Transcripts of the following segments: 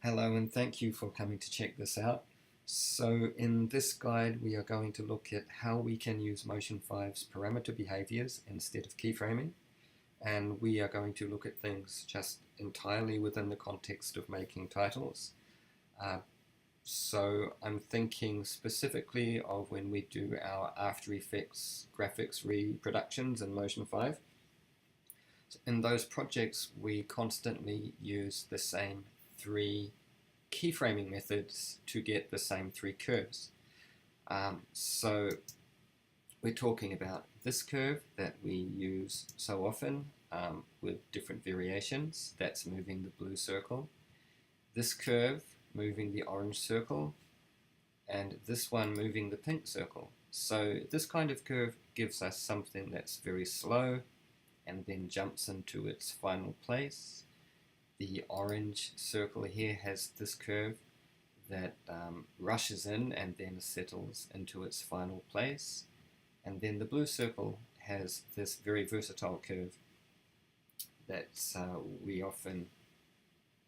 Hello and thank you for coming to check this out. So in this guide we are going to look at how we can use Motion 5's parameter behaviors instead of keyframing, and we are going to look at things just entirely within the context of making titles. So I'm thinking specifically of when we do our After Effects graphics reproductions in Motion 5. In those projects we constantly use the same three keyframing methods to get the same three curves. So we're talking about this curve that we use so often with different variations, that's moving the blue circle, this curve moving the orange circle, and this one moving the pink circle. So this kind of curve gives us something that's very slow and then jumps into its final place. The orange circle here has this curve that rushes in and then settles into its final place. And then the blue circle has this very versatile curve that we often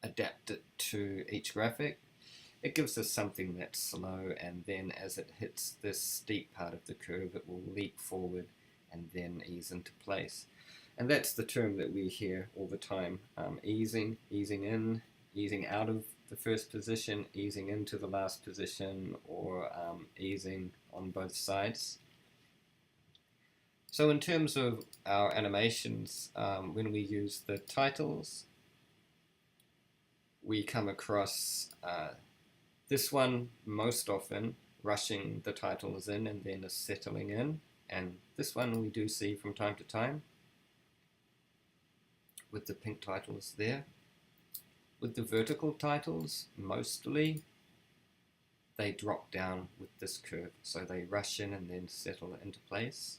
adapt it to each graphic. It gives us something that's slow, and then as it hits this steep part of the curve it will leap forward and then ease into place. And that's the term that we hear all the time, easing in, easing out of the first position, easing into the last position, or easing on both sides. So in terms of our animations, when we use the titles, we come across this one most often, rushing the titles in and then settling in, and this one we do see from time to time, with the pink titles there. With the vertical titles, mostly they drop down with this curve, so they rush in and then settle into place.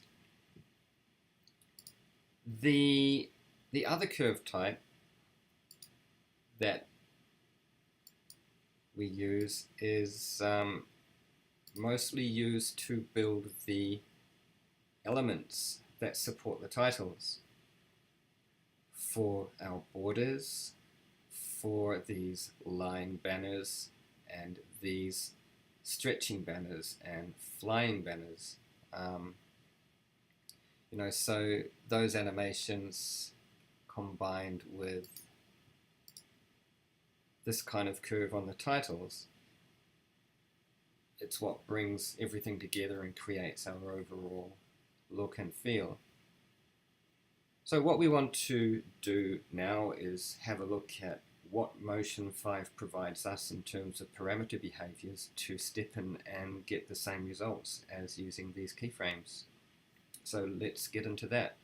The other curve type that we use is mostly used to build the elements that support the titles. For our borders, for these line banners and these stretching banners and flying banners. So those animations combined with this kind of curve on the titles, it's what brings everything together and creates our overall look and feel. So what we want to do now is have a look at what Motion 5 provides us in terms of parameter behaviors to step in and get the same results as using these keyframes. So let's get into that.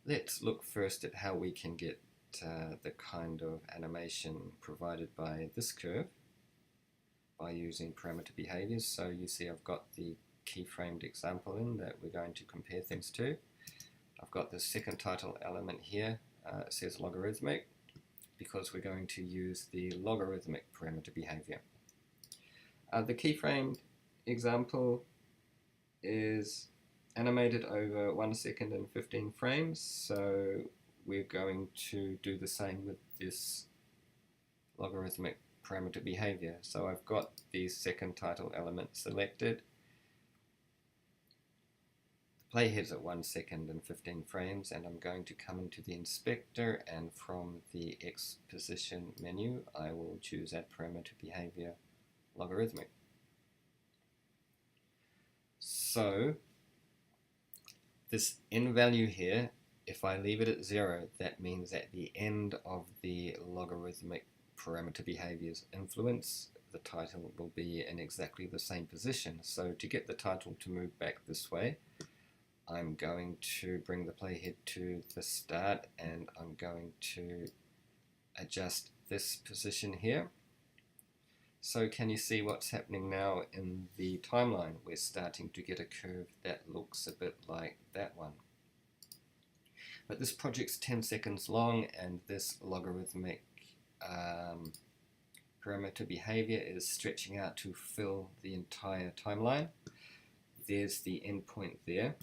Let's look first at how we can get the kind of animation provided by this curve by using parameter behaviors. So you see I've got the keyframed example in that we're going to compare things to. I've got the second title element here, it says logarithmic, because we're going to use the logarithmic parameter behavior. The keyframed example is animated over 1 second and 15 frames, so we're going to do the same with this logarithmic parameter behavior. So I've got the second title element selected. Playhead's at 1 second and 15 frames, and I'm going to come into the inspector, and from the X position menu I will choose that parameter behavior logarithmic. So this n value here, if I leave it at 0, that means at the end of the logarithmic parameter behavior's influence, the title will be in exactly the same position. So to get the title to move back this way, I'm going to bring the playhead to the start, and I'm going to adjust this position here. So can you see what's happening now in the timeline? We're starting to get a curve that looks a bit like that one. But this project's 10 seconds long, and this logarithmic parameter behavior is stretching out to fill the entire timeline. There's the endpoint there.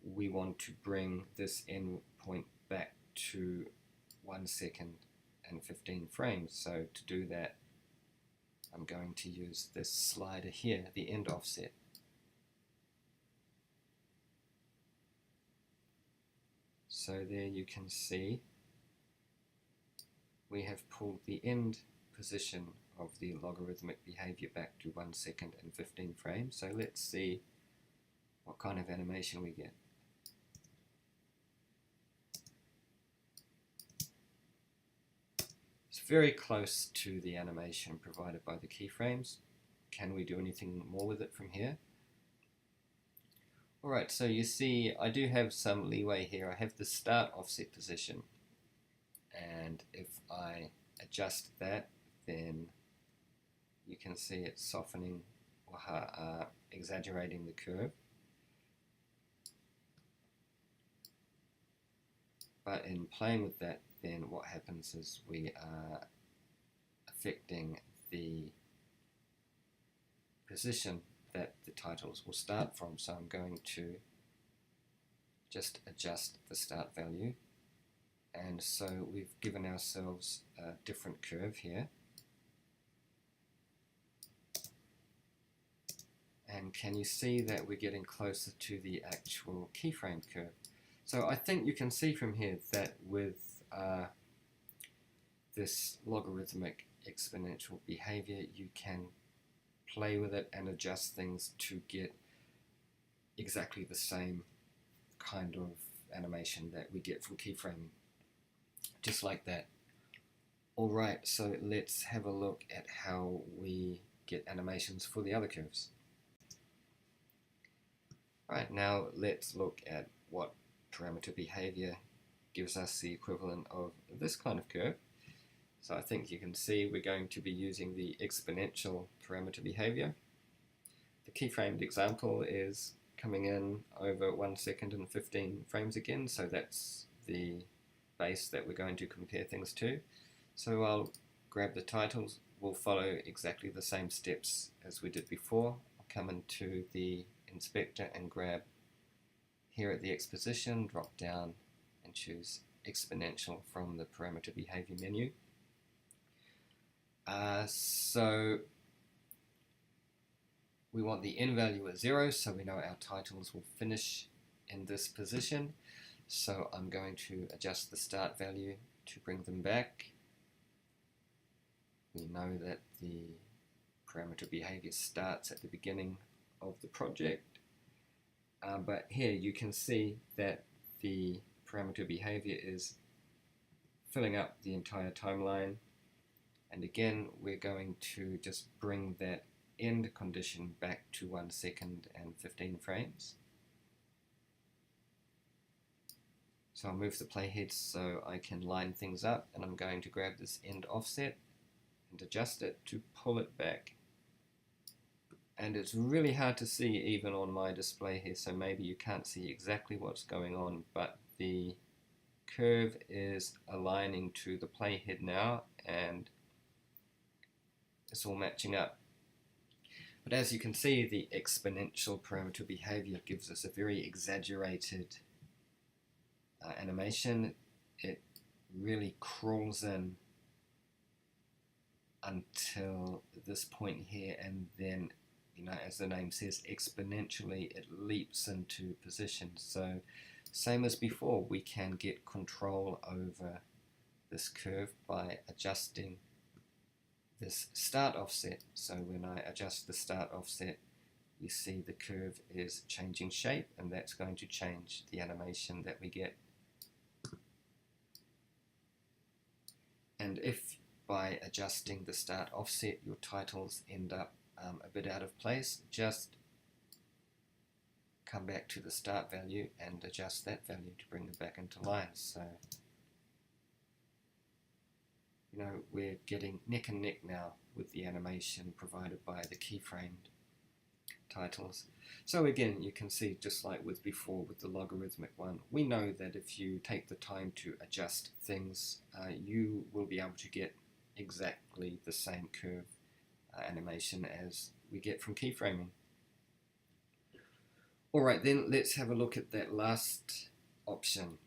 We want to bring this endpoint back to 1 second and 15 frames. So to do that, I'm going to use this slider here, the end offset. So there you can see we have pulled the end position of the logarithmic behavior back to 1 second and 15 frames. So let's see what kind of animation we get. It's very close to the animation provided by the keyframes. Can we do anything more with it from here? Alright, so you see I do have some leeway here. I have the start offset position, and if I adjust that, then you can see it's softening or exaggerating the curve. But in playing with that, then what happens is we are affecting the position that the titles will start from. So I'm going to just adjust the start value, and so we've given ourselves a different curve here. And can you see that we're getting closer to the actual keyframe curve? So I think you can see from here that with this logarithmic exponential behavior, you can play with it and adjust things to get exactly the same kind of animation that we get from keyframing, just like that. Alright, so let's have a look at how we get animations for the other curves. Right, now let's look at what parameter behavior gives us the equivalent of this kind of curve. So I think you can see we're going to be using the exponential parameter behavior. The keyframed example is coming in over 1 second and 15 frames again, so that's the base that we're going to compare things to. So I'll grab the titles. We'll follow exactly the same steps as we did before. I'll come into the inspector and grab here at the X position, drop down and choose exponential from the parameter behavior menu. So we want the n value at 0, so we know our titles will finish in this position. So I'm going to adjust the start value to bring them back. We know that the parameter behavior starts at the beginning of the project, but here you can see that the parameter behavior is filling up the entire timeline. And again, we're going to just bring that end condition back to 1 second and 15 frames. So I'll move the playhead so I can line things up, and I'm going to grab this end offset and adjust it to pull it back. And it's really hard to see even on my display here, so maybe you can't see exactly what's going on, but the curve is aligning to the playhead now, and it's all matching up. But as you can see, the exponential parameter behavior gives us a very exaggerated animation. It really crawls in until this point here, and then, you know, as the name says, exponentially it leaps into position. So same as before, we can get control over this curve by adjusting this start offset. So when I adjust the start offset, you see the curve is changing shape, and that's going to change the animation that we get. And if by adjusting the start offset your titles end up a bit out of place, just come back to the start value and adjust that value to bring them back into line. So, you know, we're getting neck and neck now with the animation provided by the keyframed titles. So again, you can see, just like with before with the logarithmic one, we know that if you take the time to adjust things, you will be able to get exactly the same curve animation as we get from keyframing. Alright, then let's have a look at that last option.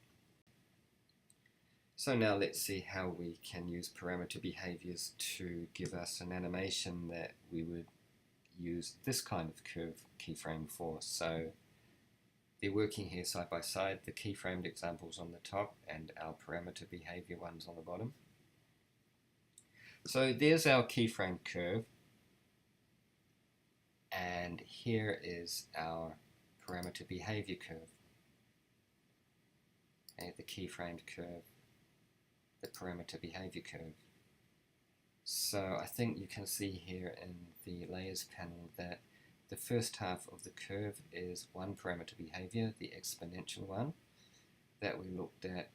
So now let's see how we can use parameter behaviors to give us an animation that we would use this kind of curve keyframe for. So they're working here side by side, the keyframed examples on the top and our parameter behavior ones on the bottom. So there's our keyframe curve, and here is our parameter behavior curve. Okay, the keyframed curve, the parameter behavior curve. So I think you can see here in the layers panel that the first half of the curve is one parameter behavior, the exponential one that we looked at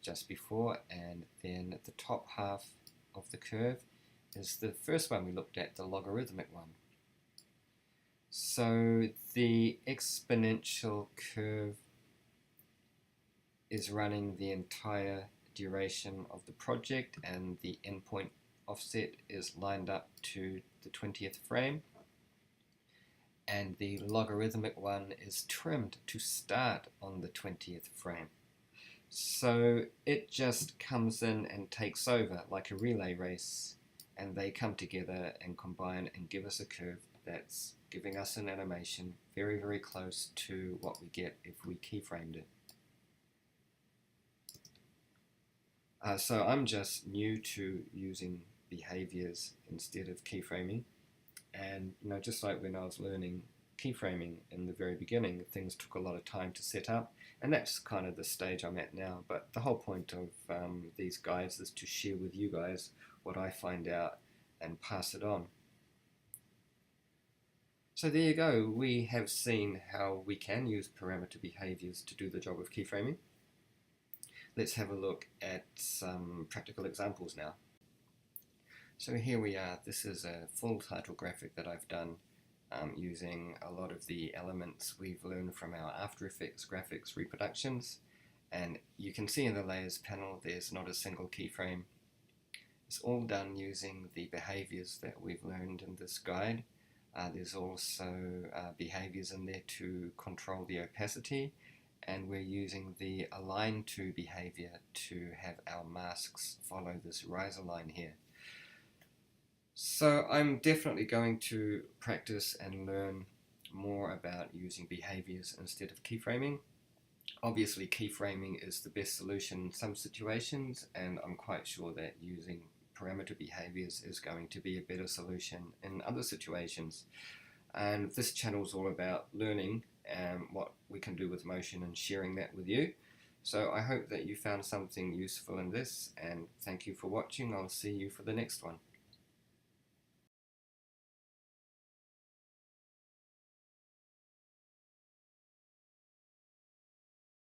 just before, and then the top half of the curve is the first one we looked at, the logarithmic one. So the exponential curve is running the entire duration of the project, and the endpoint offset is lined up to the 20th frame, and the logarithmic one is trimmed to start on the 20th frame. So it just comes in and takes over like a relay race, and they come together and combine and give us a curve that's giving us an animation very, very close to what we get if we keyframed it. So I'm just new to using behaviors instead of keyframing, and just like when I was learning keyframing in the very beginning, things took a lot of time to set up, and that's kind of the stage I'm at now. But the whole point of these guides is to share with you guys what I find out and pass it on. So there you go, we have seen how we can use parameter behaviors to do the job of keyframing. Let's have a look at some practical examples now. So here we are. This is a full title graphic that I've done using a lot of the elements we've learned from our After Effects graphics reproductions. And you can see in the layers panel there's not a single keyframe. It's all done using the behaviors that we've learned in this guide. There's also behaviors in there to control the opacity, and we're using the align to behavior to have our masks follow this riser line here. So I'm definitely going to practice and learn more about using behaviors instead of keyframing. Obviously keyframing is the best solution in some situations, and I'm quite sure that using parameter behaviors is going to be a better solution in other situations. And this channel is all about learning what we can do with motion and sharing that with you. So I hope that you found something useful in this, and thank you for watching. I'll see you for the next one.